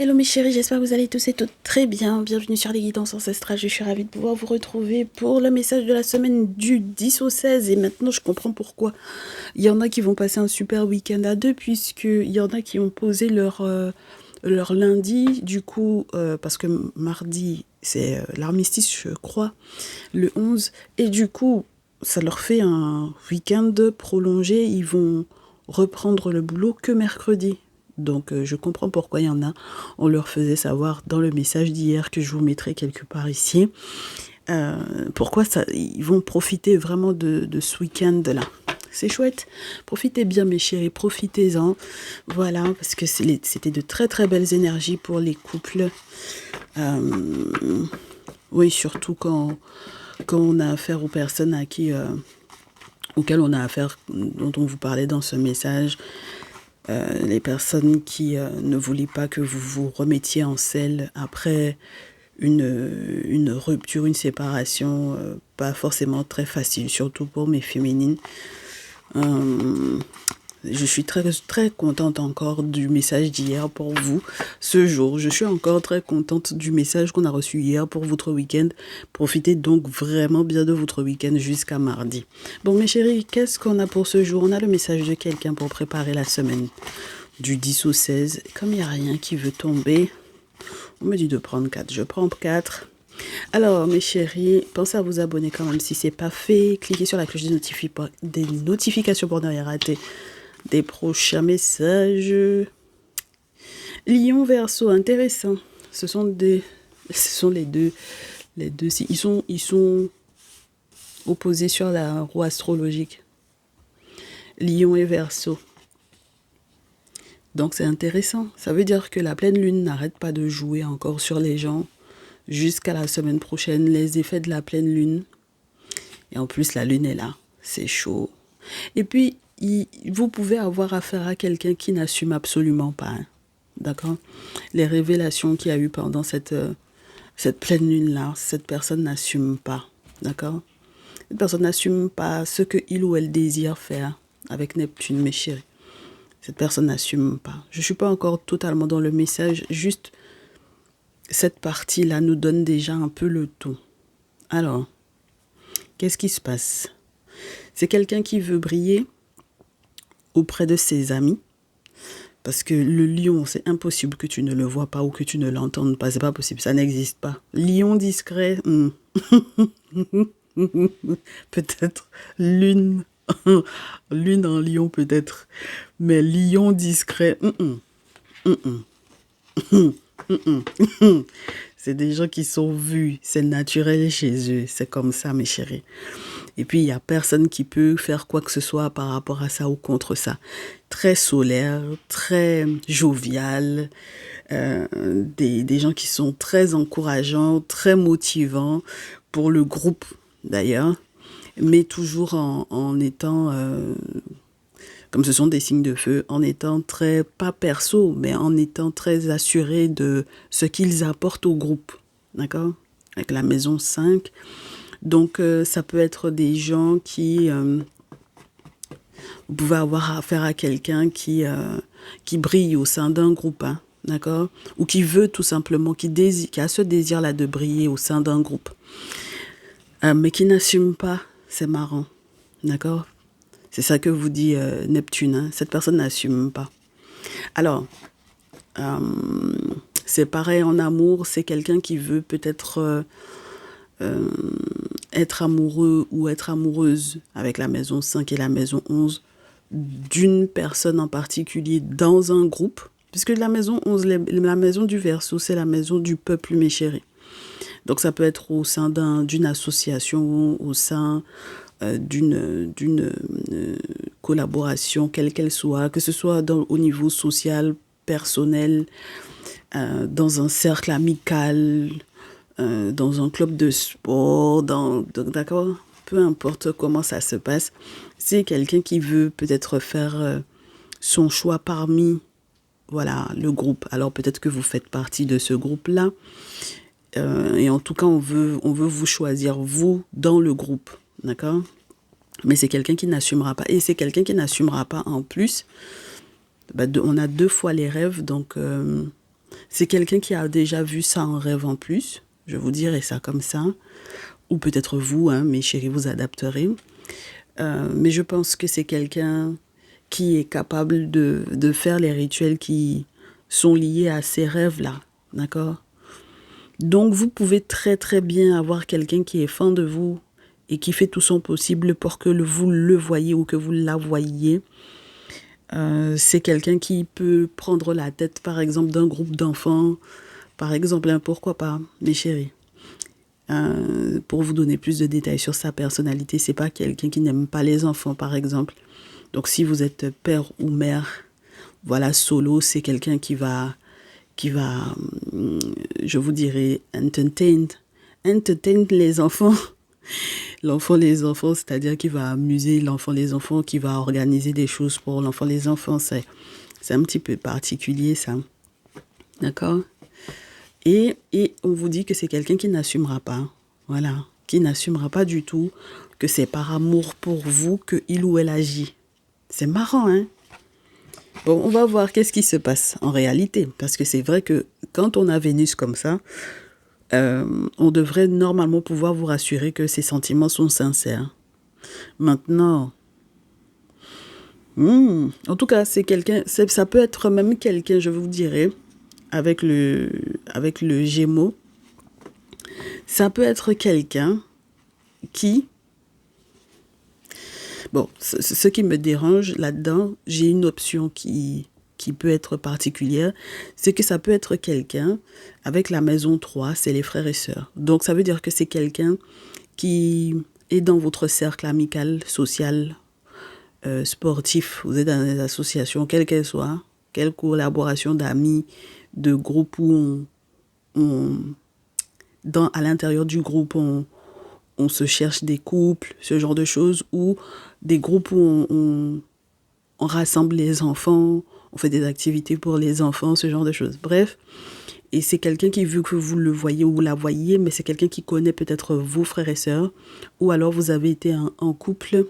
Hello mes chéris, j'espère que vous allez tous et toutes très bien. Bienvenue sur les guidances ancestrales. Je suis ravie de pouvoir vous retrouver pour le message de la semaine du 10 au 16. Et maintenant, je comprends pourquoi. Il y en a qui vont passer un super week-end à deux, puisqu'il y en a qui ont posé leur lundi. Du coup, parce que mardi, c'est l'armistice, je crois, le 11. Et du coup, ça leur fait un week-end prolongé. Ils vont reprendre le boulot que mercredi. Donc, je comprends pourquoi il y en a. On leur faisait savoir dans le message d'hier que je vous mettrai quelque part ici. Pourquoi ça, ils vont profiter vraiment de ce week-end-là. C'est chouette. Profitez bien, mes chéris. Profitez-en. Voilà, parce que c'était de très très belles énergies pour les couples. Oui, surtout quand on a affaire aux personnes auxquelles on a affaire, dont on vous parlait dans ce message. Les personnes qui ne voulaient pas que vous vous remettiez en selle après une rupture, une séparation, pas forcément très facile, surtout pour mes féminines. Je suis très, très contente encore du message d'hier pour vous. Ce jour, je suis encore très contente du message qu'on a reçu hier pour votre week-end. Profitez donc vraiment bien de votre week-end jusqu'à mardi. Bon, mes chéris, qu'est-ce qu'on a pour ce jour? On a le message de quelqu'un pour préparer la semaine du 10 au 16. Comme il n'y a rien qui veut tomber, on me dit de prendre 4. Je prends 4. Alors, mes chéris, pensez à vous abonner quand même si ce n'est pas fait. Cliquez sur la cloche des notifications pour ne rien rater des prochains messages. Lion Verseau, intéressant. Ce sont les deux. Ils sont opposés sur la roue astrologique. Lion et Verseau. Donc c'est intéressant. Ça veut dire que la pleine lune n'arrête pas de jouer encore sur les gens jusqu'à la semaine prochaine. Les effets de la pleine lune. Et en plus, la lune est là. C'est chaud. Et puis, vous pouvez avoir affaire à quelqu'un qui n'assume absolument pas. Hein. D'accord? Les révélations qu'il y a eu pendant cette pleine lune-là, cette personne n'assume pas. D'accord? Cette personne n'assume pas ce qu'il ou elle désire faire avec Neptune, mes chéris. Cette personne n'assume pas. Je ne suis pas encore totalement dans le message, juste cette partie-là nous donne déjà un peu le ton. Alors, qu'est-ce qui se passe? C'est quelqu'un qui veut briller auprès de ses amis. Parce que le lion, c'est impossible que tu ne le vois pas ou que tu ne l'entendes pas. C'est pas possible, ça n'existe pas. Lion discret, peut-être lune. Lune en lion peut-être. Mais lion discret, c'est des gens qui sont vus. C'est naturel chez eux. C'est comme ça, mes chéris. Et puis, il n'y a personne qui peut faire quoi que ce soit par rapport à ça ou contre ça. Très solaire, très jovial, des gens qui sont très encourageants, très motivants pour le groupe d'ailleurs, mais toujours en étant, comme ce sont des signes de feu, en étant très, pas perso, mais en étant très assurés de ce qu'ils apportent au groupe. D'accord? Avec la maison 5. Donc, ça peut être des gens qui... vous pouvez avoir affaire à quelqu'un qui brille au sein d'un groupe, hein, d'accord? Ou qui veut tout simplement, qui a ce désir-là de briller au sein d'un groupe. Mais qui n'assume pas, c'est marrant, d'accord? C'est ça que vous dit Neptune, hein? Cette personne n'assume pas. Alors, c'est pareil en amour, c'est quelqu'un qui veut peut-être... être amoureux ou être amoureuse avec la maison 5 et la maison 11 d'une personne en particulier dans un groupe, puisque la maison 11, la maison du Verseau, c'est la maison du peuple, mes chéris. Donc ça peut être au sein d'une association, au sein d'une collaboration, quelle qu'elle soit, que ce soit au niveau social, personnel, dans un cercle amical, dans un club de sport, d'accord, peu importe comment ça se passe, c'est quelqu'un qui veut peut-être faire son choix parmi, voilà, le groupe. Alors peut-être que vous faites partie de ce groupe-là, et en tout cas on veut vous choisir vous dans le groupe, d'accord. Mais c'est quelqu'un qui n'assumera pas, et c'est quelqu'un qui n'assumera pas en plus. On a 2 fois les rêves, donc C'est quelqu'un qui a déjà vu ça en rêve en plus. Je vous dirai ça comme ça. Ou peut-être vous, hein, mes chéris, vous adapterez. Mais je pense que c'est quelqu'un qui est capable de faire les rituels qui sont liés à ces rêves-là. D'accord? Donc, vous pouvez très très bien avoir quelqu'un qui est fan de vous et qui fait tout son possible pour que vous le voyez ou que vous la voyiez. C'est quelqu'un qui peut prendre la tête, par exemple, d'un groupe d'enfants. Par exemple, hein, pourquoi pas, mes chéris. Pour vous donner plus de détails sur sa personnalité, c'est pas quelqu'un qui n'aime pas les enfants, par exemple. Donc, si vous êtes père ou mère, voilà, solo, c'est quelqu'un qui va, je vous dirais, entertain les enfants. L'enfant, les enfants, c'est-à-dire qu'il va amuser l'enfant, les enfants, qui va organiser des choses pour l'enfant, les enfants. C'est un petit peu particulier, ça. D'accord? Et on vous dit que c'est quelqu'un qui n'assumera pas. Voilà. Qui n'assumera pas du tout que c'est par amour pour vous que il ou elle agit. C'est marrant, hein? Bon, on va voir qu'est-ce qui se passe en réalité. Parce que c'est vrai que quand on a Vénus comme ça, on devrait normalement pouvoir vous rassurer que ces sentiments sont sincères. Maintenant, en tout cas, c'est quelqu'un, ça peut être même quelqu'un, je vous dirais, avec le Gémeaux, ça peut être quelqu'un qui, bon, ce qui me dérange là-dedans, j'ai une option qui peut être particulière, c'est que ça peut être quelqu'un avec la maison 3, c'est les frères et sœurs. Donc ça veut dire que c'est quelqu'un qui est dans votre cercle amical, social, sportif. Vous êtes dans des associations, quelles qu'elles soient, quelle collaboration d'amis, de groupes où à l'intérieur du groupe, on se cherche des couples, ce genre de choses, ou des groupes où on rassemble les enfants, on fait des activités pour les enfants, ce genre de choses. Bref, et c'est quelqu'un qui, vu que vous le voyez ou la voyez, mais c'est quelqu'un qui connaît peut-être vos frères et sœurs, ou alors vous avez été en couple,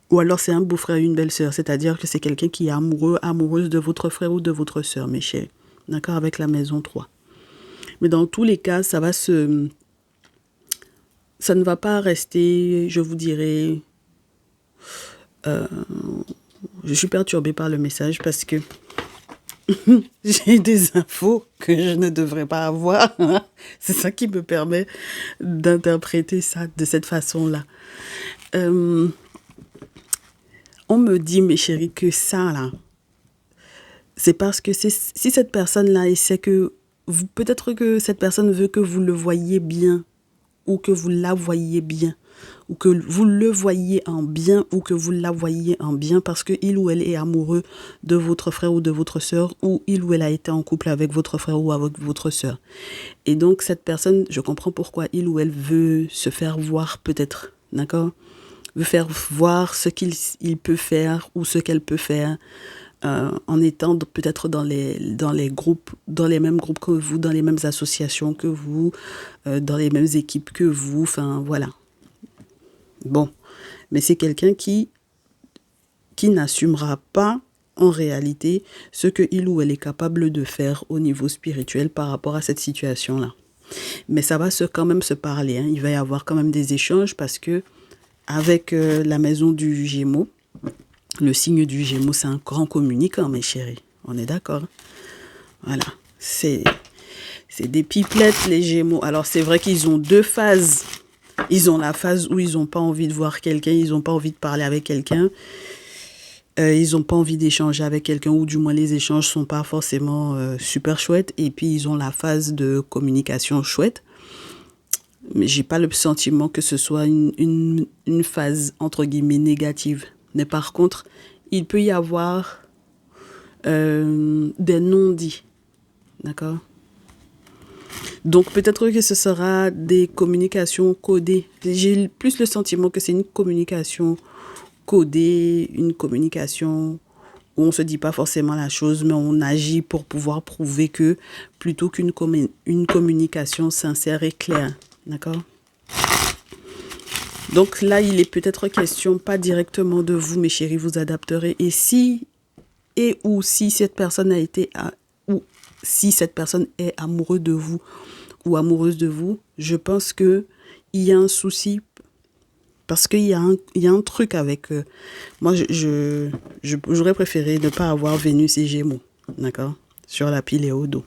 ou alors c'est un beau-frère et une belle-sœur, c'est-à-dire que c'est quelqu'un qui est amoureux, amoureuse de votre frère ou de votre sœur, mes chers. D'accord, avec la maison 3. Mais dans tous les cas, ça ne va pas rester, je vous dirais, je suis perturbée par le message parce que j'ai des infos que je ne devrais pas avoir. C'est ça qui me permet d'interpréter ça de cette façon-là. On me dit, mes chéris, que ça, là, c'est parce que si cette personne-là essaie que peut-être que cette personne veut que vous le voyiez bien, ou que vous la voyiez bien, ou que vous le voyiez en bien, ou que vous la voyiez en bien, parce que il ou elle est amoureux de votre frère ou de votre sœur, ou il ou elle a été en couple avec votre frère ou avec votre sœur. Et donc, cette personne, je comprends pourquoi il ou elle veut se faire voir peut-être, d'accord? Veut faire voir ce qu'il peut faire, ou ce qu'elle peut faire, en étant peut-être dans les groupes, dans les mêmes groupes que vous, dans les mêmes associations que vous, dans les mêmes équipes que vous, enfin voilà. Bon, mais c'est quelqu'un qui n'assumera pas en réalité ce que il ou elle est capable de faire au niveau spirituel par rapport à cette situation-là. Mais ça va quand même se parler, hein. Il va y avoir quand même des échanges parce que avec la maison du Gémeaux, le signe du Gémeaux, c'est un grand communicant, mes chéris. On est d'accord? Voilà. C'est des pipelettes, les Gémeaux. Alors, c'est vrai qu'ils ont deux phases. Ils ont la phase où ils n'ont pas envie de voir quelqu'un, ils n'ont pas envie de parler avec quelqu'un. Ils n'ont pas envie d'échanger avec quelqu'un, ou du moins les échanges ne sont pas forcément super chouettes. Et puis, ils ont la phase de communication chouette. Mais j'ai pas le sentiment que ce soit une phase, entre guillemets, négative. Mais par contre, il peut y avoir des non-dits. D'accord? Donc, peut-être que ce sera des communications codées. J'ai plus le sentiment que c'est une communication codée, une communication où on ne se dit pas forcément la chose, mais on agit pour pouvoir prouver que, plutôt qu'une communication sincère et claire. D'accord? Donc là, il est peut-être question, pas directement de vous, mes chéris, vous adapterez. Et si et ou si cette personne a été, ou si cette personne est amoureuse de vous ou amoureuse de vous, je pense que il y a un souci parce qu'il y a un truc avec... moi, j'aurais préféré ne pas avoir Vénus et Gémeaux, d'accord, sur la pile et au dos.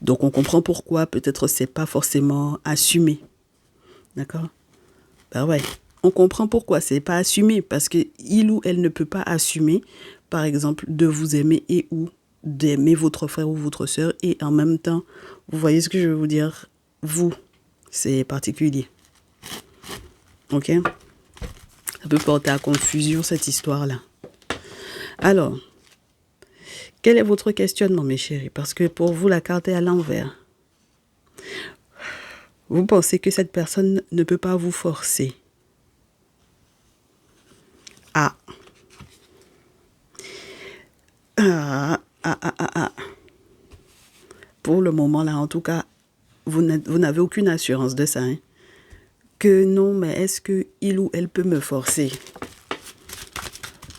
Donc, on comprend pourquoi peut-être c'est pas forcément assumé, d'accord. Ben ouais, on comprend pourquoi c'est pas assumé, parce que il ou elle ne peut pas assumer, par exemple, de vous aimer et ou d'aimer votre frère ou votre sœur, et en même temps, vous voyez ce que je veux vous dire, vous, c'est particulier. Ok? Ça peut porter à confusion cette histoire-là. Alors, quel est votre questionnement, mes chéris? Parce que pour vous, la carte est à l'envers. Vous pensez que cette personne ne peut pas vous forcer. Ah. Pour le moment, là, en tout cas, vous n'avez aucune assurance de ça. Hein? Que non, mais est-ce que il ou elle peut me forcer?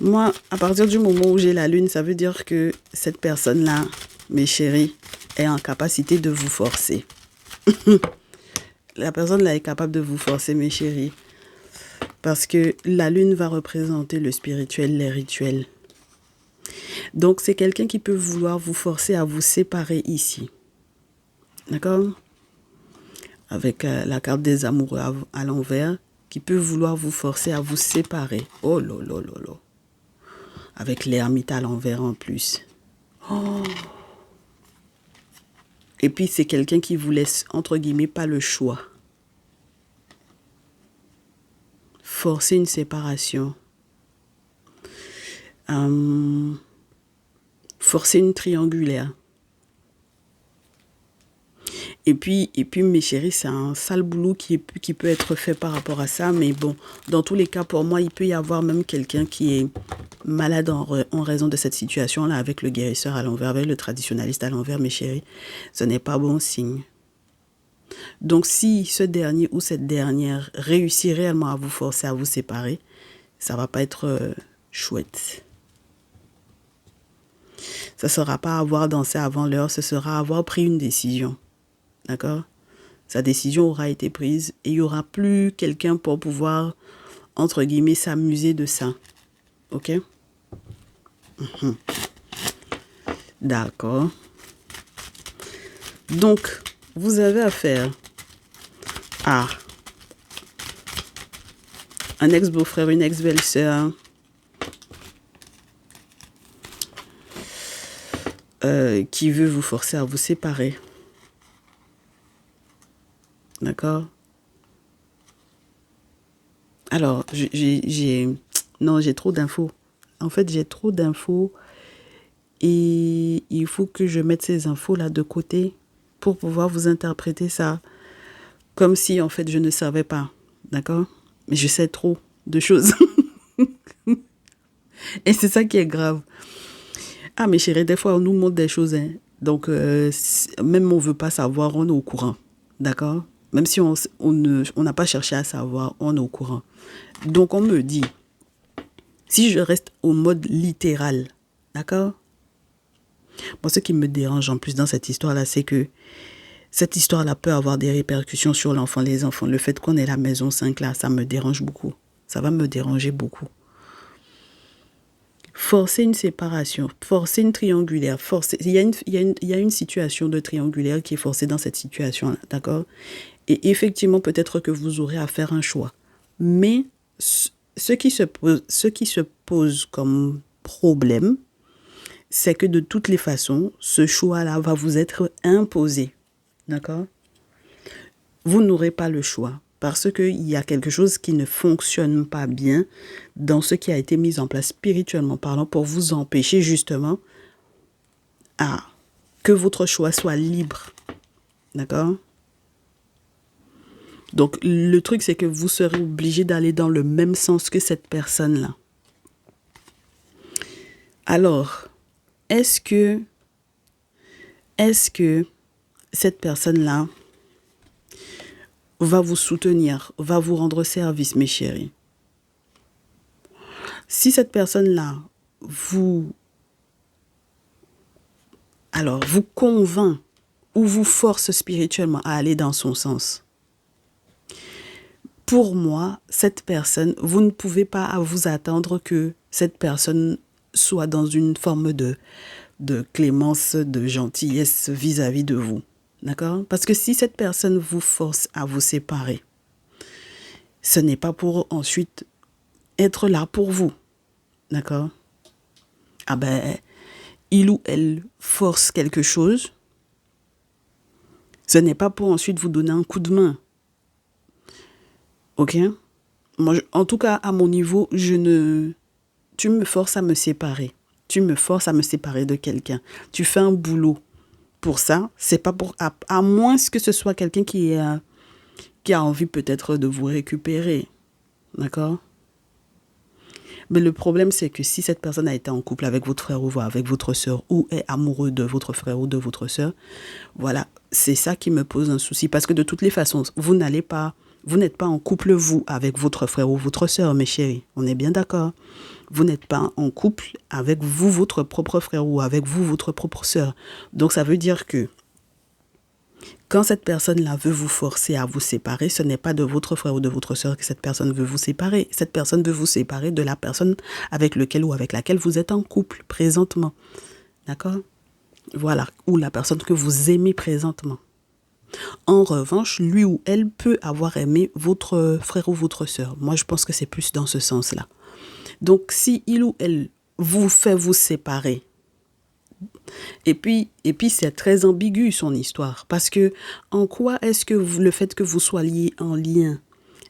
Moi, à partir du moment où j'ai la lune, ça veut dire que cette personne-là, mes chéris, est en capacité de vous forcer. La personne-là est capable de vous forcer, mes chéris. Parce que la lune va représenter le spirituel, les rituels. Donc, c'est quelqu'un qui peut vouloir vous forcer à vous séparer ici. D'accord? Avec la carte des amoureux à l'envers, qui peut vouloir vous forcer à vous séparer. Oh là là là là. Avec l'ermite à l'envers en plus. Oh. Et puis, c'est quelqu'un qui vous laisse, entre guillemets, pas le choix. Forcer une séparation. Forcer une triangulaire. Et puis, mes chéris, c'est un sale boulot qui peut être fait par rapport à ça. Mais bon, dans tous les cas, pour moi, il peut y avoir même quelqu'un qui est malade en raison de cette situation-là, avec le guérisseur à l'envers, avec le traditionnaliste à l'envers, mes chéris. Ce n'est pas bon signe. Donc, si ce dernier ou cette dernière réussit réellement à vous forcer à vous séparer, ça ne va pas être chouette. Ça ne sera pas avoir dansé avant l'heure, ce sera avoir pris une décision. D'accord? Sa décision aura été prise et il n'y aura plus quelqu'un pour pouvoir, entre guillemets, s'amuser de ça. Ok? D'accord. Donc, vous avez affaire à un ex-beau-frère, une ex-belle-sœur, qui veut vous forcer à vous séparer. D'accord? Alors, j'ai trop d'infos. En fait, j'ai trop d'infos et il faut que je mette ces infos-là de côté pour pouvoir vous interpréter ça comme si, en fait, je ne savais pas. D'accord? Mais je sais trop de choses. Et c'est ça qui est grave. Ah, mes chéris, des fois, on nous montre des choses. Hein. Donc, même on ne veut pas savoir, on est au courant. D'accord? Même si on n'a pas cherché à savoir, on est au courant. Donc, on me dit, si je reste au mode littéral, d'accord? Moi, ce qui me dérange en plus dans cette histoire-là, c'est que cette histoire-là peut avoir des répercussions sur l'enfant, les enfants. Le fait qu'on ait la maison 5 là, ça me dérange beaucoup. Ça va me déranger beaucoup. Forcer une séparation, forcer une triangulaire, forcer... Il y a une situation de triangulaire qui est forcée dans cette situation-là, d'accord? Et effectivement, peut-être que vous aurez à faire un choix. Mais ce qui se pose comme problème, c'est que de toutes les façons, ce choix-là va vous être imposé. D'accord? Vous n'aurez pas le choix parce qu'il y a quelque chose qui ne fonctionne pas bien dans ce qui a été mis en place spirituellement parlant pour vous empêcher justement que votre choix soit libre. D'accord? Donc, le truc, c'est que vous serez obligé d'aller dans le même sens que cette personne-là. Alors, est-ce que cette personne-là va vous soutenir, va vous rendre service, mes chéris? Si cette personne-là vous convainc ou vous force spirituellement à aller dans son sens. Pour moi, cette personne, vous ne pouvez pas vous attendre que cette personne soit dans une forme de clémence, de gentillesse vis-à-vis de vous. D'accord? Parce que si cette personne vous force à vous séparer, ce n'est pas pour ensuite être là pour vous. D'accord? Ah ben, il ou elle force quelque chose, ce n'est pas pour ensuite vous donner un coup de main. Ok? Moi, en tout cas, à mon niveau, tu me forces à me séparer. Tu me forces à me séparer de quelqu'un. Tu fais un boulot pour ça. C'est pas pour... À moins que ce soit quelqu'un qui a envie peut-être de vous récupérer. D'accord? Mais le problème, c'est que si cette personne a été en couple avec votre frère ou avec votre sœur ou est amoureux de votre frère ou de votre sœur, voilà, c'est ça qui me pose un souci. Parce que de toutes les façons, vous n'êtes pas en couple, vous, avec votre frère ou votre sœur, mes chéris. On est bien d'accord? Vous n'êtes pas en couple avec vous, votre propre frère ou avec vous, votre propre sœur. Donc, ça veut dire que quand cette personne-là veut vous forcer à vous séparer, ce n'est pas de votre frère ou de votre sœur que cette personne veut vous séparer. Cette personne veut vous séparer de la personne avec laquelle ou avec laquelle vous êtes en couple présentement. D'accord? Voilà. Ou la personne que vous aimez présentement. En revanche, lui ou elle peut avoir aimé votre frère ou votre sœur. Moi, je pense que c'est plus dans ce sens-là. Donc, si il ou elle vous fait vous séparer, et puis c'est très ambigu son histoire, parce que en quoi est-ce que le fait que vous soyez en lien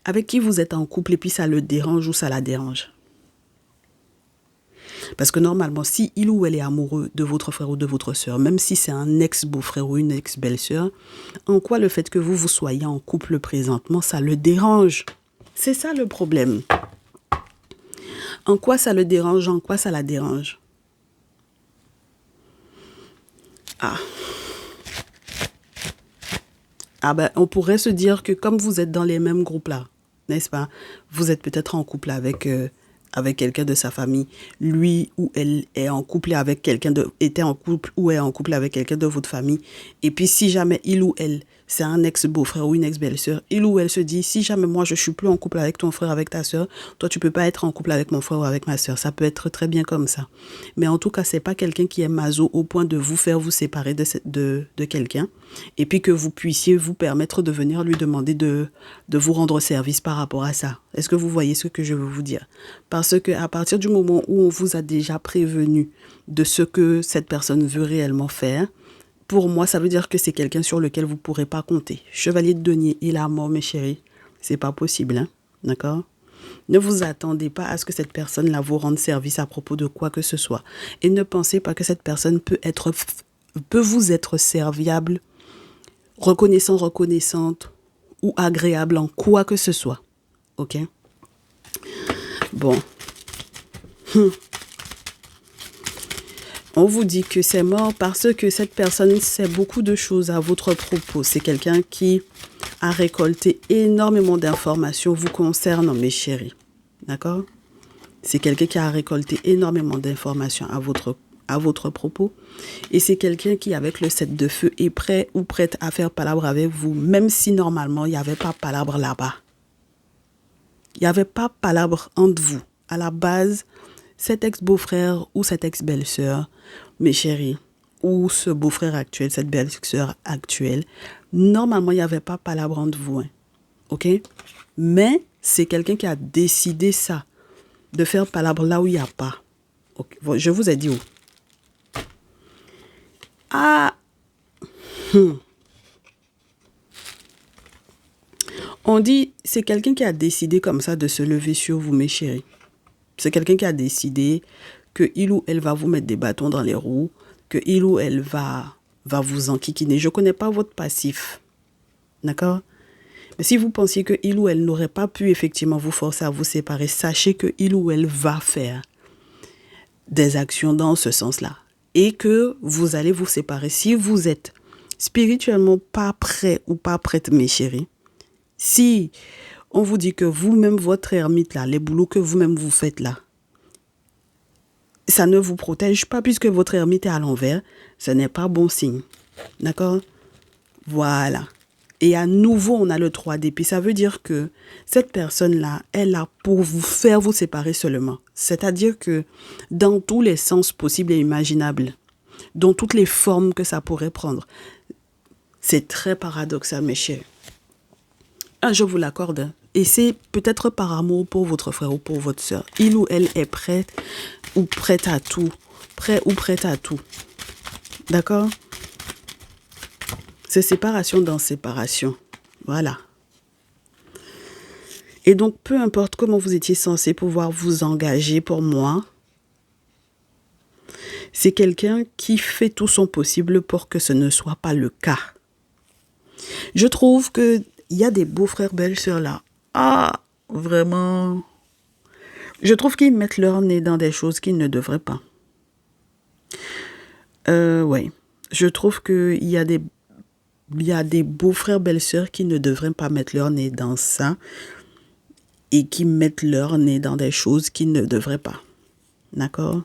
avec qui vous êtes en couple et puis ça le dérange ou ça la dérange? Parce que normalement, si il ou elle est amoureux de votre frère ou de votre sœur, même si c'est un ex-beau-frère ou une ex-belle-sœur, en quoi le fait que vous soyez en couple présentement, ça le dérange? C'est ça le problème. En quoi ça le dérange? En quoi ça la dérange? Ah ben, on pourrait se dire que comme vous êtes dans les mêmes groupes là, n'est-ce pas? Vous êtes peut-être en couple avec quelqu'un de sa famille. Lui ou elle est en couple avec était en couple ou est en couple avec quelqu'un de votre famille. Et puis si jamais il ou elle, c'est un ex-beau-frère ou une ex-belle-sœur, il ou elle se dit, si jamais moi je suis plus en couple avec ton frère, avec ta sœur, toi tu peux pas être en couple avec mon frère ou avec ma sœur. Ça peut être très bien comme ça. Mais en tout cas, c'est pas quelqu'un qui est maso au point de vous faire vous séparer de quelqu'un. Et puis que vous puissiez vous permettre de venir lui demander de vous rendre service par rapport à ça. Est-ce que vous voyez ce que je veux vous dire? Parce que à partir du moment où on vous a déjà prévenu de ce que cette personne veut réellement faire, pour moi, ça veut dire que c'est quelqu'un sur lequel vous ne pourrez pas compter. Chevalier de denier, il a mort, mes chéris. C'est pas possible, hein? D'accord? Ne vous attendez pas à ce que cette personne-là vous rende service à propos de quoi que ce soit. Et ne pensez pas que cette personne peut vous être serviable, reconnaissante ou agréable en quoi que ce soit. Ok? Bon. On vous dit que c'est mort parce que cette personne sait beaucoup de choses à votre propos. C'est quelqu'un qui a récolté énormément d'informations vous concernant, mes chéris. D'accord? C'est quelqu'un qui a récolté énormément d'informations à votre propos. Et c'est quelqu'un qui, avec le 7 de feu, est prêt ou prête à faire palabre avec vous, même si normalement, il n'y avait pas palabre là-bas. Il n'y avait pas palabre entre vous. À la base, cet ex-beau-frère ou cette ex-belle-sœur, mes chéris, ou ce beau-frère actuel, cette belle-sœur actuelle, normalement, il n'y avait pas palabre entre vous. Hein. OK? Mais c'est quelqu'un qui a décidé ça, de faire palabre là où il n'y a pas. Okay. Je vous ai dit où? Ah! On dit, c'est quelqu'un qui a décidé comme ça de se lever sur vous, mes chéris. C'est quelqu'un qui a décidé que il ou elle va vous mettre des bâtons dans les roues, que il ou elle va vous enquiquiner. Je ne connais pas votre passif. D'accord? Mais si vous pensiez que il ou elle n'aurait pas pu effectivement vous forcer à vous séparer, sachez que il ou elle va faire des actions dans ce sens-là. Et que vous allez vous séparer. Si vous êtes spirituellement pas prêt ou pas prête, mes chéris, si on vous dit que vous-même, votre ermite là, les boulots que vous-même vous faites là, ça ne vous protège pas puisque votre ermite est à l'envers. Ce n'est pas bon signe. D'accord? Voilà. Et à nouveau, on a le 3 d'épée. Ça veut dire que cette personne-là est là pour vous faire vous séparer seulement. C'est-à-dire que dans tous les sens possibles et imaginables, dans toutes les formes que ça pourrait prendre, c'est très paradoxal, mes chers. Ah, je vous l'accorde. Et c'est peut-être par amour pour votre frère ou pour votre soeur. Il ou elle est prête ou prête à tout. Prêt ou prête à tout. D'accord? C'est séparation dans séparation. Voilà. Et donc, peu importe comment vous étiez censé pouvoir vous engager pour moi, c'est quelqu'un qui fait tout son possible pour que ce ne soit pas le cas. Je trouve qu'il y a des beaux-frères, belles-sœurs là. Ah, vraiment. Je trouve qu'ils mettent leur nez dans des choses qu'ils ne devraient pas. Ouais. Je trouve qu'il y a des beaux-frères, belles-sœurs qui ne devraient pas mettre leur nez dans ça et qui mettent leur nez dans des choses qu'ils ne devraient pas. D'accord?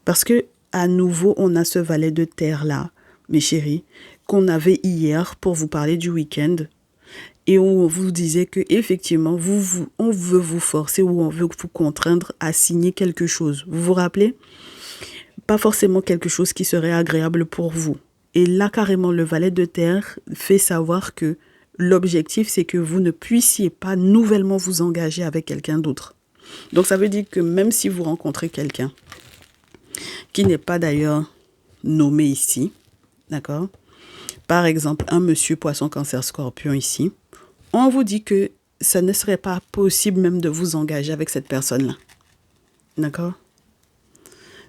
Parce que, à nouveau, on a ce valet de terre là, mes chéris, qu'on avait hier pour vous parler du week-end. Et on vous disait que effectivement, on veut vous forcer ou on veut vous contraindre à signer quelque chose. Vous vous rappelez? Pas forcément quelque chose qui serait agréable pour vous. Et là, carrément, le valet de terre fait savoir que l'objectif, c'est que vous ne puissiez pas nouvellement vous engager avec quelqu'un d'autre. Donc, ça veut dire que même si vous rencontrez quelqu'un qui n'est pas d'ailleurs nommé ici, d'accord? Par exemple, un monsieur poisson, cancer, scorpion ici, on vous dit que ça ne serait pas possible même de vous engager avec cette personne-là. D'accord?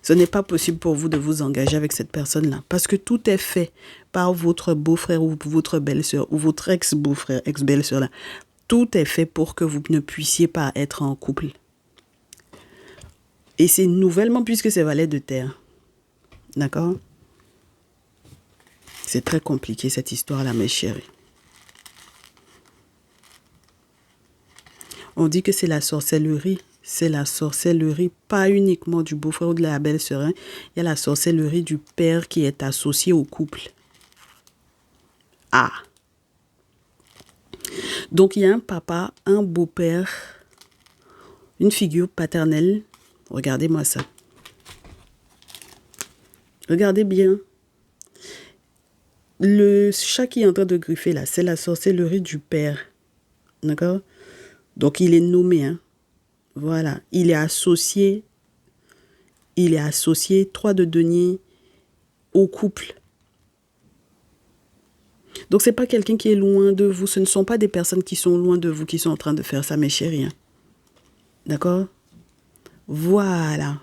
Ce n'est pas possible pour vous de vous engager avec cette personne-là parce que tout est fait par votre beau-frère ou votre belle-sœur ou votre ex-beau-frère, ex-belle-sœur là. Tout est fait pour que vous ne puissiez pas être en couple. Et c'est nouvellement puisque c'est valet de terre. D'accord? C'est très compliqué cette histoire-là, mes chéris. On dit que c'est la sorcellerie. C'est la sorcellerie, pas uniquement du beau-frère ou de la belle-sœur. Il y a la sorcellerie du père qui est associé au couple. Ah! Donc, il y a un papa, un beau-père, une figure paternelle. Regardez-moi ça. Regardez bien. Le chat qui est en train de griffer là, c'est la sorcellerie du père. D'accord? Donc, il est nommé, hein. Voilà, il est associé 3 de denier au couple. Donc, ce n'est pas quelqu'un qui est loin de vous. Ce ne sont pas des personnes qui sont loin de vous qui sont en train de faire ça, mes chéris. Hein. D'accord? Voilà.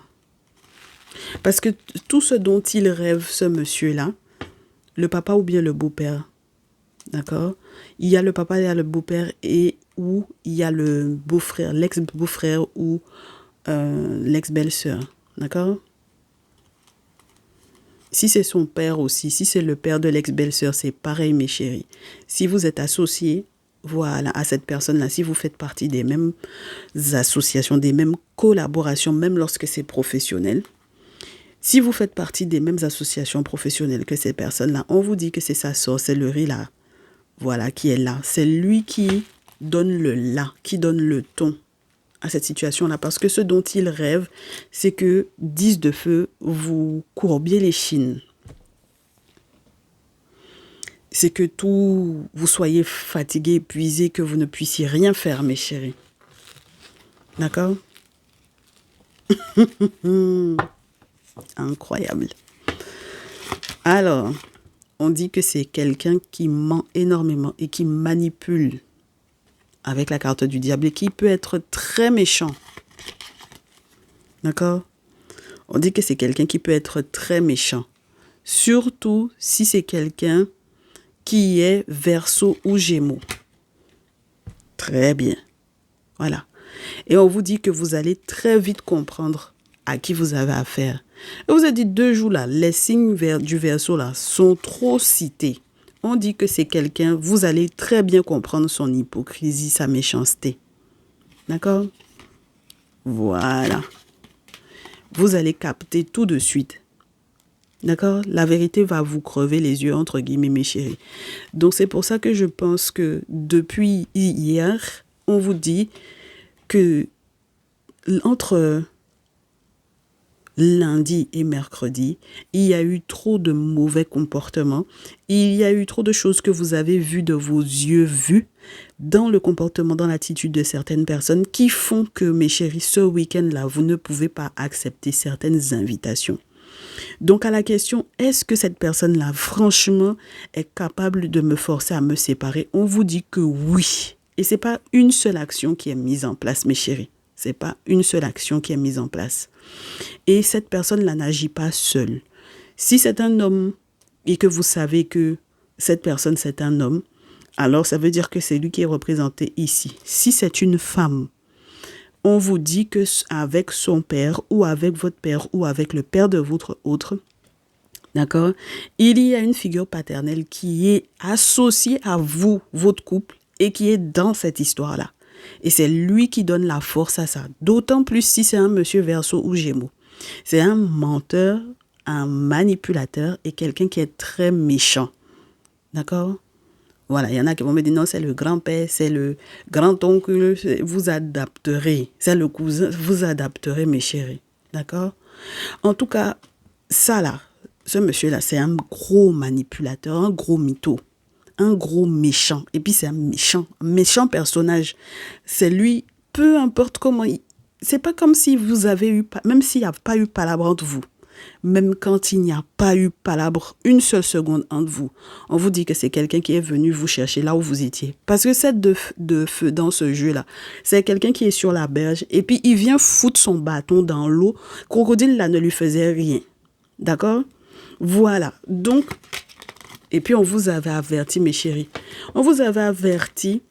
Parce que tout ce dont il rêve, ce monsieur-là, le papa ou bien le beau-père, d'accord? Il y a le papa, il y a le beau-père et ou il y a le beau-frère, l'ex-beau-frère ou l'ex-belle-sœur. D'accord? Si c'est son père aussi, si c'est le père de l'ex-belle-sœur, c'est pareil, mes chéris. Si vous êtes associés, voilà, à cette personne-là, si vous faites partie des mêmes associations, des mêmes collaborations, même lorsque c'est professionnel, si vous faites partie des mêmes associations professionnelles que ces personnes-là, on vous dit que c'est sa sorcellerie-là, voilà, qui est là. C'est lui qui donne le là, qui donne le ton à cette situation-là. Parce que ce dont il rêve, c'est que 10 de feu, vous courbiez les chines. C'est que vous soyez fatigué, épuisé, que vous ne puissiez rien faire, mes chéris. D'accord? Incroyable. Alors, on dit que c'est quelqu'un qui ment énormément et qui manipule avec la carte du diable et qui peut être très méchant. D'accord? On dit que c'est quelqu'un qui peut être très méchant. Surtout si c'est quelqu'un qui est Verseau ou Gémeaux. Très bien. Voilà. Et on vous dit que vous allez très vite comprendre à qui vous avez affaire. Et vous avez dit 2 jours là, les signes du Verseau là sont trop cités. On dit que c'est quelqu'un, vous allez très bien comprendre son hypocrisie, sa méchanceté. D'accord? Voilà. Vous allez capter tout de suite. D'accord? La vérité va vous crever les yeux, entre guillemets, mes chéris. Donc, c'est pour ça que je pense que depuis hier, on vous dit que entre lundi et mercredi, il y a eu trop de mauvais comportements. Il y a eu trop de choses que vous avez vues de vos yeux vus dans le comportement, dans l'attitude de certaines personnes qui font que, mes chéris, ce week-end-là, vous ne pouvez pas accepter certaines invitations. Donc à la question, est-ce que cette personne-là, franchement, est capable de me forcer à me séparer? On vous dit que oui. Et ce n'est pas une seule action qui est mise en place, mes chéris. Ce n'est pas une seule action qui est mise en place. Et cette personne-là n'agit pas seule. Si c'est un homme et que vous savez que cette personne, c'est un homme, alors ça veut dire que c'est lui qui est représenté ici. Si c'est une femme, on vous dit que avec son père ou avec votre père ou avec le père de votre autre, d'accord, il y a une figure paternelle qui est associée à vous, votre couple, et qui est dans cette histoire-là. Et c'est lui qui donne la force à ça. D'autant plus si c'est un monsieur Verseau ou Gémeaux. C'est un menteur, un manipulateur et quelqu'un qui est très méchant. D'accord? Voilà, il y en a qui vont me dire non, c'est le grand-père, c'est le grand-oncle, vous adapterez. C'est le cousin, vous adapterez, mes chéris. D'accord? En tout cas, ça là, ce monsieur-là, c'est un gros manipulateur, un gros mytho, un gros méchant. Et puis c'est un méchant personnage. C'est lui, peu importe comment, c'est pas comme si vous avez eu, même s'il n'y a pas eu palabre entre vous. Même quand il n'y a pas eu palabre une seule seconde entre vous, on vous dit que c'est quelqu'un qui est venu vous chercher là où vous étiez. Parce que cette de feu dans ce jeu-là, c'est quelqu'un qui est sur la berge et puis il vient foutre son bâton dans l'eau. Crocodile là ne lui faisait rien. D'accord? Voilà. Donc, et puis on vous avait averti, mes chéris, on vous avait averti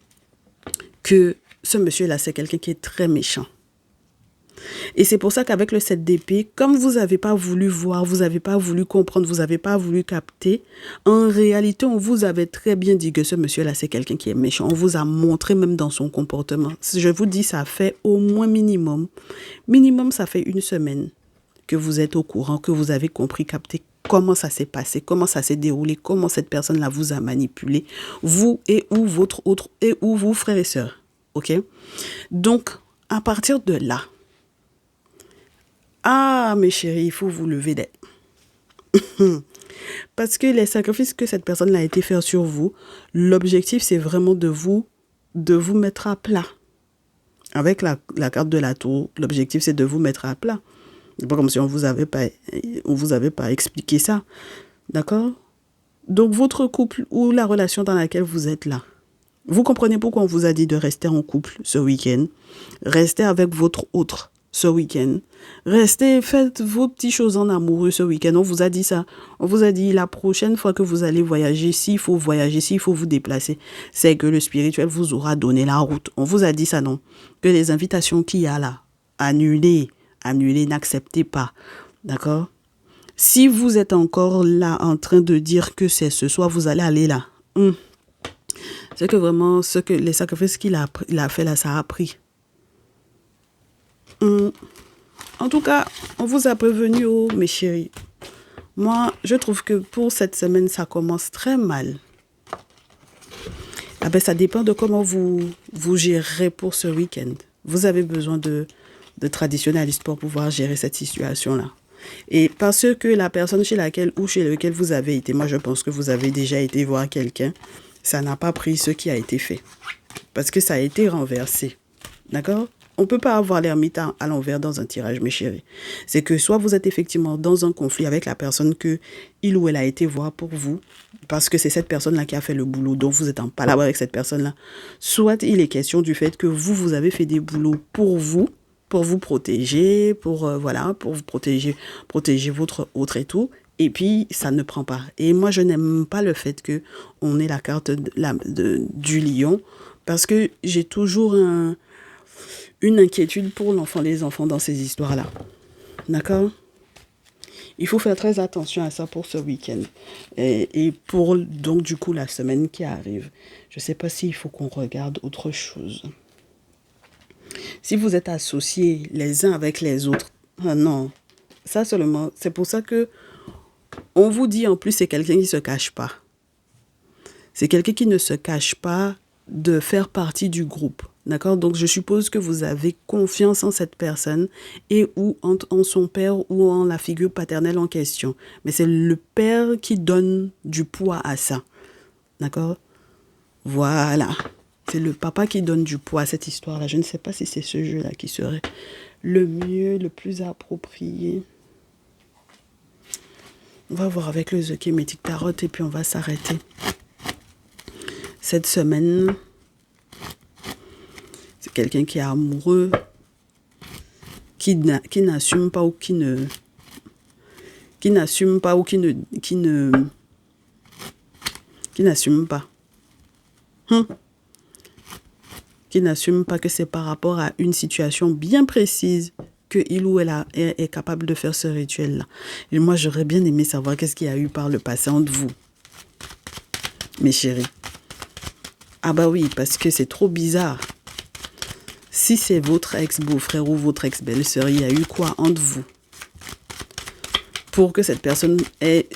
que ce monsieur-là, c'est quelqu'un qui est très méchant. Et c'est pour ça qu'avec le 7 d'épée, comme vous n'avez pas voulu voir, vous n'avez pas voulu comprendre, vous n'avez pas voulu capter, en réalité, on vous avait très bien dit que ce monsieur-là, c'est quelqu'un qui est méchant. On vous a montré même dans son comportement. Je vous dis, ça fait au moins minimum, ça fait une semaine que vous êtes au courant, que vous avez compris, capté comment ça s'est passé, comment ça s'est déroulé, comment cette personne-là vous a manipulé, vous et ou votre autre, et ou vos frères et sœurs. OK? Donc, à partir de là, ah, mes chéris, il faut vous lever d'être. Parce que les sacrifices que cette personne a été faire sur vous, l'objectif, c'est vraiment de vous mettre à plat. Avec la carte de la tour, l'objectif, c'est de vous mettre à plat. C'est pas comme si on vous avait pas expliqué ça. D'accord? Donc, votre couple ou la relation dans laquelle vous êtes là, vous comprenez pourquoi on vous a dit de rester en couple ce week-end, rester avec votre autre ce week-end. Restez, faites vos petites choses en amoureux ce week-end. On vous a dit ça. On vous a dit la prochaine fois que vous allez voyager, s'il faut voyager, s'il faut vous déplacer, c'est que le spirituel vous aura donné la route. On vous a dit ça, non? Que les invitations qu'il y a là, annulez, n'acceptez pas. D'accord? Si vous êtes encore là en train de dire que c'est ce soir, vous allez aller là. C'est que vraiment, les sacrifices qu'il a fait là, ça a pris. En tout cas, on vous a prévenu, oh, mes chéris. Moi, je trouve que pour cette semaine, ça commence très mal. Ah ben, ça dépend de comment vous gérerez pour ce week-end. Vous avez besoin de traditionnalistes pour pouvoir gérer cette situation-là. Et parce que la personne chez laquelle ou chez lequel vous avez été, moi je pense que vous avez déjà été voir quelqu'un, ça n'a pas pris ce qui a été fait. Parce que ça a été renversé. D'accord? On ne peut pas avoir l'ermite à l'envers dans un tirage, mes chéris. C'est que soit vous êtes effectivement dans un conflit avec la personne que il ou elle a été voir pour vous, parce que c'est cette personne-là qui a fait le boulot, donc vous êtes en palabre avec cette personne-là. Soit il est question du fait que vous avez fait des boulots pour vous protéger, pour vous protéger votre autre et tout. Et puis, ça ne prend pas. Et moi, je n'aime pas le fait qu'on ait la carte du lion, parce que j'ai toujours une inquiétude pour les enfants dans ces histoires-là. D'accord? Il faut faire très attention à ça pour ce week-end. Et pour, donc, du coup, la semaine qui arrive. Je ne sais pas s'il faut qu'on regarde autre chose. Si vous êtes associés les uns avec les autres, non. Ça seulement. C'est pour ça que on vous dit en plus, c'est quelqu'un qui ne se cache pas. C'est quelqu'un qui ne se cache pas de faire partie du groupe. D'accord? Donc, je suppose que vous avez confiance en cette personne et ou en son père ou en la figure paternelle en question. Mais c'est le père qui donne du poids à ça. D'accord? Voilà. C'est le papa qui donne du poids à cette histoire-là. Je ne sais pas si c'est ce jeu-là qui serait le mieux, le plus approprié. On va voir avec le The Kemetic Tarot et puis on va s'arrêter. Cette semaine, c'est quelqu'un qui est amoureux, qui n'assume pas ou qui n'assume pas ou qui n'assume pas. Qui n'assume pas que c'est par rapport à une situation bien précise que il ou elle est capable de faire ce rituel-là. Et moi, j'aurais bien aimé savoir qu'est-ce qu'il y a eu par le passé entre vous, mes chéris. Ah bah oui, parce que c'est trop bizarre. Si c'est votre ex-beau-frère ou votre ex-belle-sœur, il y a eu quoi entre vous pour que cette personne ait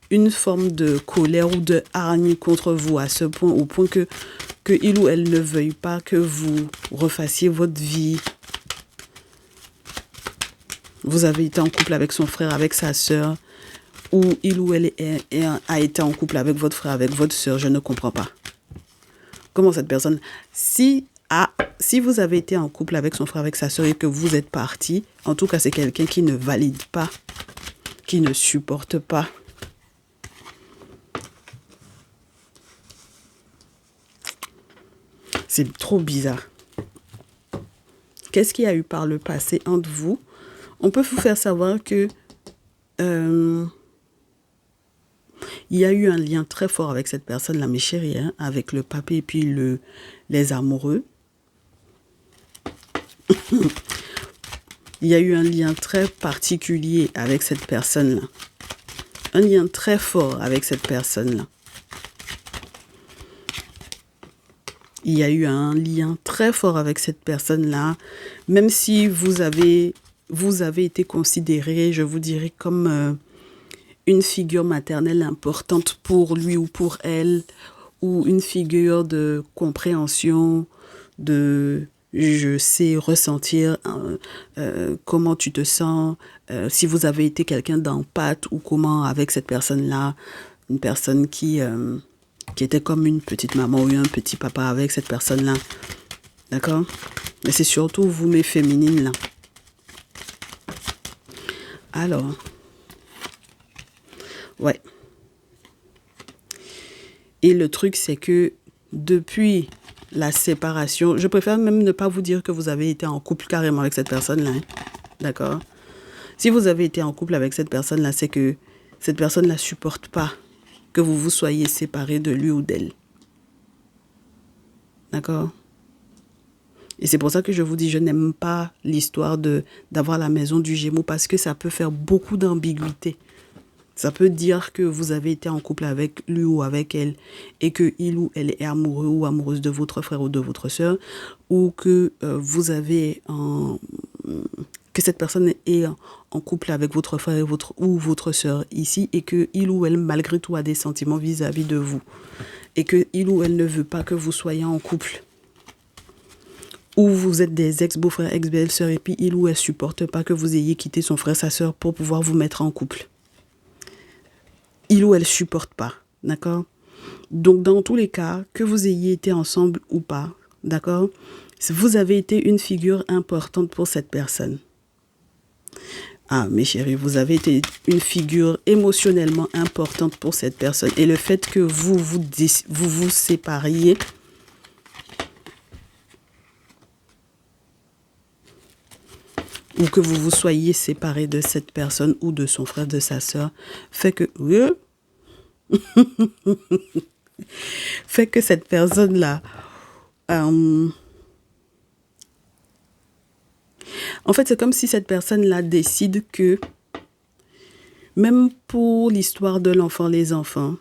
une forme de colère ou de hargne contre vous à ce point, au point que il ou elle ne veuille pas que vous refassiez votre vie. Vous avez été en couple avec son frère, avec sa sœur, ou il ou elle a été en couple avec votre frère, avec votre sœur, je ne comprends pas. Comment cette personne... Si vous avez été en couple avec son frère, avec sa sœur et que vous êtes parti, en tout cas, c'est quelqu'un qui ne valide pas, qui ne supporte pas. C'est trop bizarre. Qu'est-ce qu'il y a eu par le passé entre vous? On peut vous faire savoir que il y a eu un lien très fort avec cette personne-là, mes chéris, hein, avec le papé et puis les amoureux. Il y a eu un lien très particulier avec cette personne-là. Un lien très fort avec cette personne-là. Il y a eu un lien très fort avec cette personne-là. Même si vous avez été considéré, je vous dirais, comme une figure maternelle importante pour lui ou pour elle, ou une figure de compréhension, de je sais ressentir comment tu te sens, si vous avez été quelqu'un d'empathe ou comment avec cette personne-là, une personne qui était comme une petite maman ou un petit papa avec cette personne-là. D'accord? Mais c'est surtout vous, mes féminines, là. Alors, ouais. Et le truc, c'est que depuis la séparation, je préfère même ne pas vous dire que vous avez été en couple carrément avec cette personne-là. Hein? D'accord? Si vous avez été en couple avec cette personne-là, c'est que cette personne-là ne supporte pas que vous vous soyez séparés de lui ou d'elle. D'accord? Et c'est pour ça que je vous dis, je n'aime pas l'histoire d'avoir la maison du Gémeaux parce que ça peut faire beaucoup d'ambiguïté. Ça peut dire que vous avez été en couple avec lui ou avec elle et que il ou elle est amoureux ou amoureuse de votre frère ou de votre sœur, ou que vous avez que cette personne est en couple avec votre frère ou votre sœur ici et que il ou elle malgré tout a des sentiments vis-à-vis de vous et que il ou elle ne veut pas que vous soyez en couple. Ou vous êtes des ex-beaux-frères, ex-belles-sœurs et puis il ou elle supporte pas que vous ayez quitté son frère, sa sœur pour pouvoir vous mettre en couple. Il ou elle supporte pas, d'accord? Donc, dans tous les cas, que vous ayez été ensemble ou pas, d'accord? Vous avez été une figure importante pour cette personne. Ah, mes chéris, vous avez été une figure émotionnellement importante pour cette personne. Et le fait que vous sépariez, ou que vous vous soyez séparés de cette personne ou de son frère, de sa sœur, fait que fait que cette personne-là en fait, c'est comme si cette personne-là décide que même pour l'histoire de l'enfant, les enfants,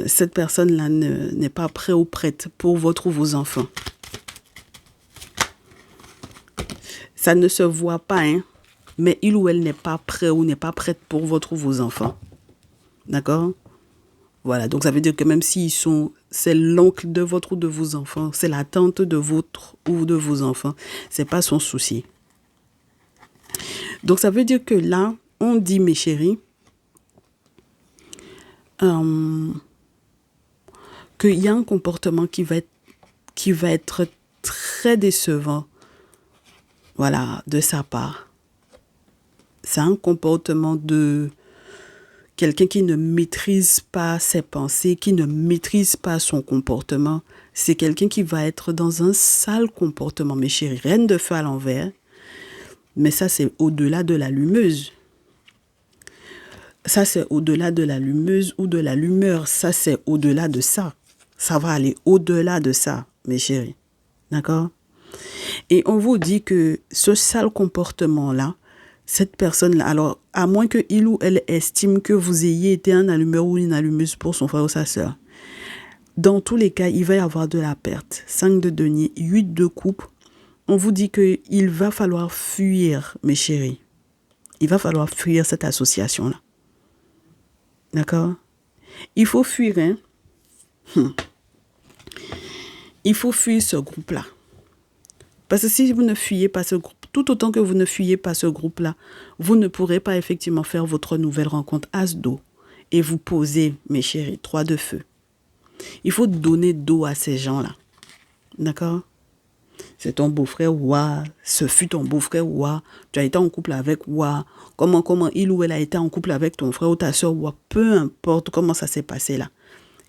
cette personne-là n'est pas prête ou prête pour votre ou vos enfants. Ça ne se voit pas, hein. mais il ou elle n'est pas prêt ou n'est pas prête pour votre ou vos enfants. D'accord? Voilà, donc ça veut dire que même c'est l'oncle de votre ou de vos enfants, c'est la tante de votre ou de vos enfants, c'est pas son souci. Donc ça veut dire que là, on dit, mes chéris, qu'il y a un comportement qui va être très décevant, voilà, de sa part. C'est un comportement de quelqu'un qui ne maîtrise pas ses pensées, qui ne maîtrise pas son comportement. C'est quelqu'un qui va être dans un sale comportement, mes chéris. Reine de feu à l'envers. Mais ça, c'est au-delà de l'allumeuse. Ça, c'est au-delà de l'allumeuse ou de l'allumeur. Ça, c'est au-delà de ça. Ça va aller au-delà de ça, mes chéris. D'accord? Et on vous dit que ce sale comportement-là, cette personne-là, alors, à moins qu'il ou elle estime que vous ayez été un allumeur ou une allumeuse pour son frère ou sa sœur, dans tous les cas, il va y avoir de la perte. 5 de denier, 8 de coupe. On vous dit qu'il va falloir fuir, mes chéris. Il va falloir fuir cette association-là. D'accord? Il faut fuir, hein? Il faut fuir ce groupe-là. Parce que si vous ne fuyez pas ce groupe, tout autant que vous ne fuyez pas ce groupe-là, vous ne pourrez pas effectivement faire votre nouvelle rencontre as d'eau et vous poser, mes chéris, 3 de feu. Il faut donner d'eau à ces gens-là. D'accord? C'est ton beau-frère, ouah. Ce fut ton beau-frère, ouah. Tu as été en couple avec, ouah. Comment il ou elle a été en couple avec ton frère ou ta soeur, ouah. Peu importe comment ça s'est passé là.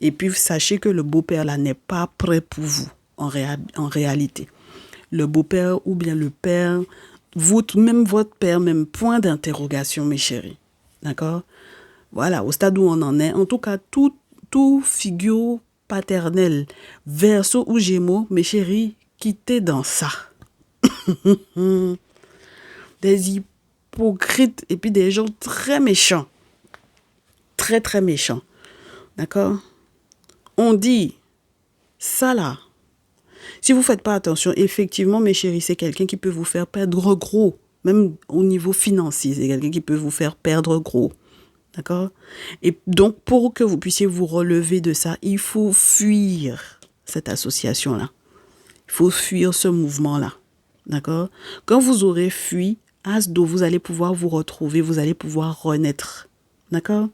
Et puis, sachez que le beau-père là n'est pas prêt pour vous, en réalité. Le beau-père ou bien le père, même votre père, même point d'interrogation, mes chéris. D'accord? Voilà, au stade où on en est. En tout cas, tout figure paternelle, Verseau ou Gémeaux, mes chéris, quittez dans ça. Des hypocrites et puis des gens très méchants. Très, très méchants. D'accord? On dit, ça là, si vous ne faites pas attention, effectivement, mes chéris, c'est quelqu'un qui peut vous faire perdre gros. Même au niveau financier, c'est quelqu'un qui peut vous faire perdre gros. D'accord? Et donc, pour que vous puissiez vous relever de ça, il faut fuir cette association-là. Il faut fuir ce mouvement-là. D'accord? Quand vous aurez fui, as d'eau, vous allez pouvoir vous retrouver, vous allez pouvoir renaître. D'accord?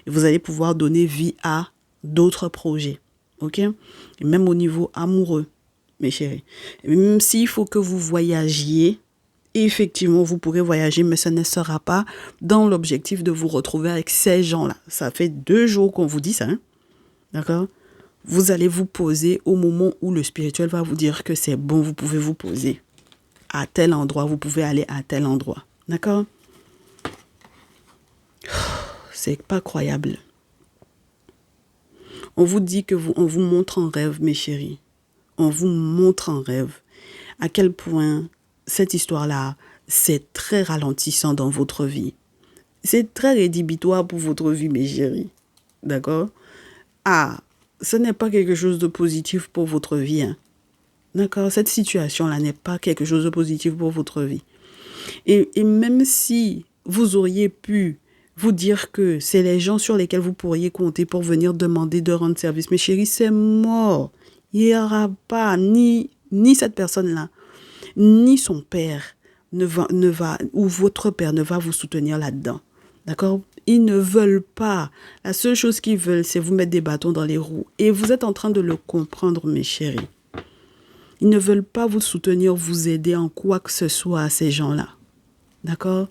Et vous allez pouvoir donner vie à d'autres projets. OK? Et même au niveau amoureux, mes chéris. Et même s'il faut que vous voyagiez, effectivement, vous pourrez voyager, mais ce ne sera pas dans l'objectif de vous retrouver avec ces gens-là. Ça fait 2 jours qu'on vous dit ça. Hein? D'accord? Vous allez vous poser au moment où le spirituel va vous dire que c'est bon, vous pouvez vous poser à tel endroit, vous pouvez aller à tel endroit. D'accord? C'est pas croyable. On vous dit que on vous montre en rêve, mes chéris. On vous montre en rêve à quel point cette histoire-là, c'est très ralentissant dans votre vie. C'est très rédhibitoire pour votre vie, mes chéris. D'accord? Ah, ce n'est pas quelque chose de positif pour votre vie. Hein. D'accord? Cette situation-là n'est pas quelque chose de positif pour votre vie. Et même si vous auriez pu vous dire que c'est les gens sur lesquels vous pourriez compter pour venir demander de rendre service, mes chéris, c'est mort. Il n'y aura pas ni cette personne-là, ni son père ne va, ou votre père ne va vous soutenir là-dedans. D'accord? Ils ne veulent pas. La seule chose qu'ils veulent, c'est vous mettre des bâtons dans les roues. Et vous êtes en train de le comprendre, mes chéris. Ils ne veulent pas vous soutenir, vous aider en quoi que ce soit à ces gens-là. D'accord?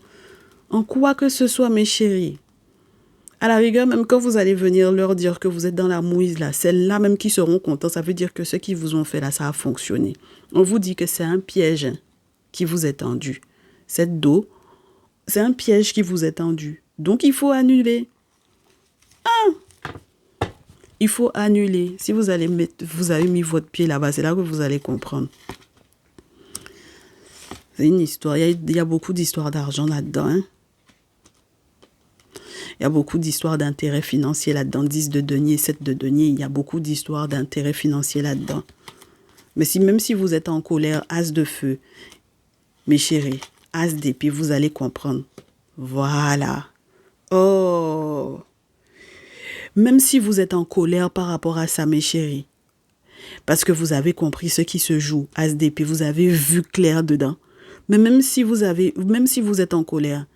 En quoi que ce soit, mes chéris. À la rigueur, même quand vous allez venir leur dire que vous êtes dans la mouise, là, c'est là même qu'ils seront contents. Ça veut dire que ce qu'ils vous ont fait, là, ça a fonctionné. On vous dit que c'est un piège qui vous est tendu. Cette dos, c'est un piège qui vous est tendu. Donc, il faut annuler. Il faut annuler. Si vous avez mis votre pied là-bas, c'est là que vous allez comprendre. C'est une histoire. Il y a beaucoup d'histoires d'argent là-dedans. Hein? Il y a beaucoup d'histoires d'intérêt financier là-dedans. 10 de denier, 7 de denier. Il y a beaucoup d'histoires d'intérêt financier là-dedans. Mais même si vous êtes en colère, as de feu, mes chéris, As d'épée, vous allez comprendre. Voilà. Oh. Même si vous êtes en colère par rapport à ça, mes chéris, parce que vous avez compris ce qui se joue, As d'épée, vous avez vu clair dedans. Mais même si vous êtes en colère,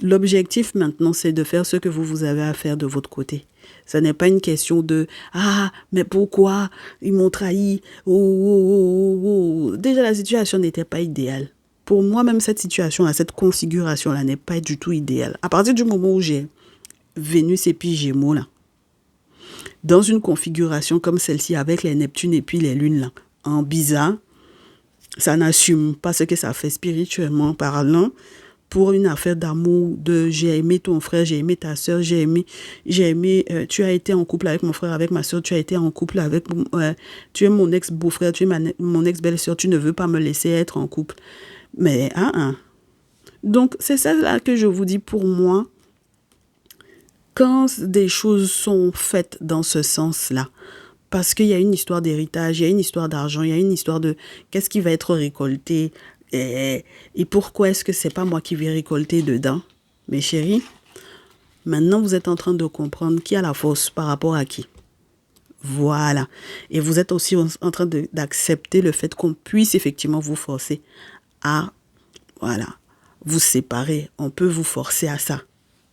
l'objectif maintenant, c'est de faire ce que vous avez à faire de votre côté. Ce n'est pas une question de « Ah, mais pourquoi ils m'ont trahi ?» Déjà, la situation n'était pas idéale. Pour moi, même cette situation-là, cette configuration-là n'est pas du tout idéale. À partir du moment où j'ai Vénus et puis Gémeaux, là, dans une configuration comme celle-ci, avec les Neptunes et puis les Lunes, là, en bizarre, ça n'assume pas ce que ça fait spirituellement parlant. Pour une affaire d'amour, de j'ai aimé ton frère, j'ai aimé ta soeur, tu as été en couple avec mon frère, avec ma soeur, tu as été en couple avec, tu es mon ex-beau-frère, tu es mon ex-belle-soeur, tu ne veux pas me laisser être en couple. Mais, Donc, c'est ça là que je vous dis pour moi, quand des choses sont faites dans ce sens-là, parce qu'il y a une histoire d'héritage, il y a une histoire d'argent, il y a une histoire de qu'est-ce qui va être récolté, et pourquoi est-ce que c'est pas moi qui vais récolter dedans? Mes chéris, maintenant vous êtes en train de comprendre qui a la force par rapport à qui. Voilà. Et vous êtes aussi en train d'accepter le fait qu'on puisse effectivement vous forcer à, voilà, vous séparer. On peut vous forcer à ça.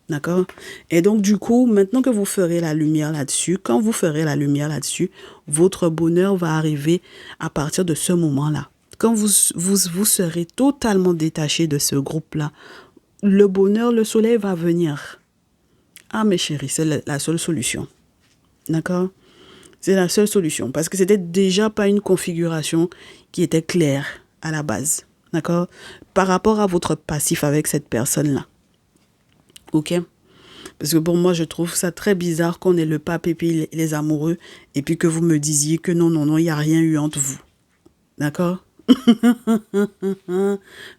D'accord? Et donc, du coup, maintenant que vous ferez la lumière là-dessus, quand vous ferez la lumière là-dessus, votre bonheur va arriver à partir de ce moment-là. Quand vous serez totalement détaché de ce groupe-là, le bonheur, le soleil va venir. Ah, mes chéris, c'est la seule solution. D'accord? C'est la seule solution. Parce que c'était déjà pas une configuration qui était claire à la base. D'accord? Par rapport à votre passif avec cette personne-là. Ok? Parce que pour moi, je trouve ça très bizarre qu'on ait le pape et puis les amoureux, et puis que vous me disiez que non, il n'y a rien eu entre vous. D'accord?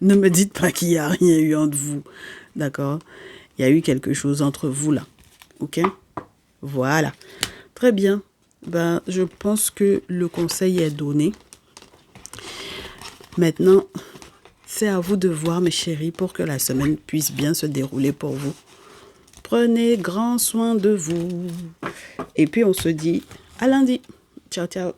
Ne me dites pas qu'il n'y a rien eu entre vous. D'accord? Il y a eu quelque chose entre vous là. Ok? Voilà. Très bien. Ben, je pense que le conseil est donné. Maintenant, c'est à vous de voir, mes chéris, pour que la semaine puisse bien se dérouler pour vous. Prenez grand soin de vous. Et puis, on se dit à lundi. Ciao, ciao.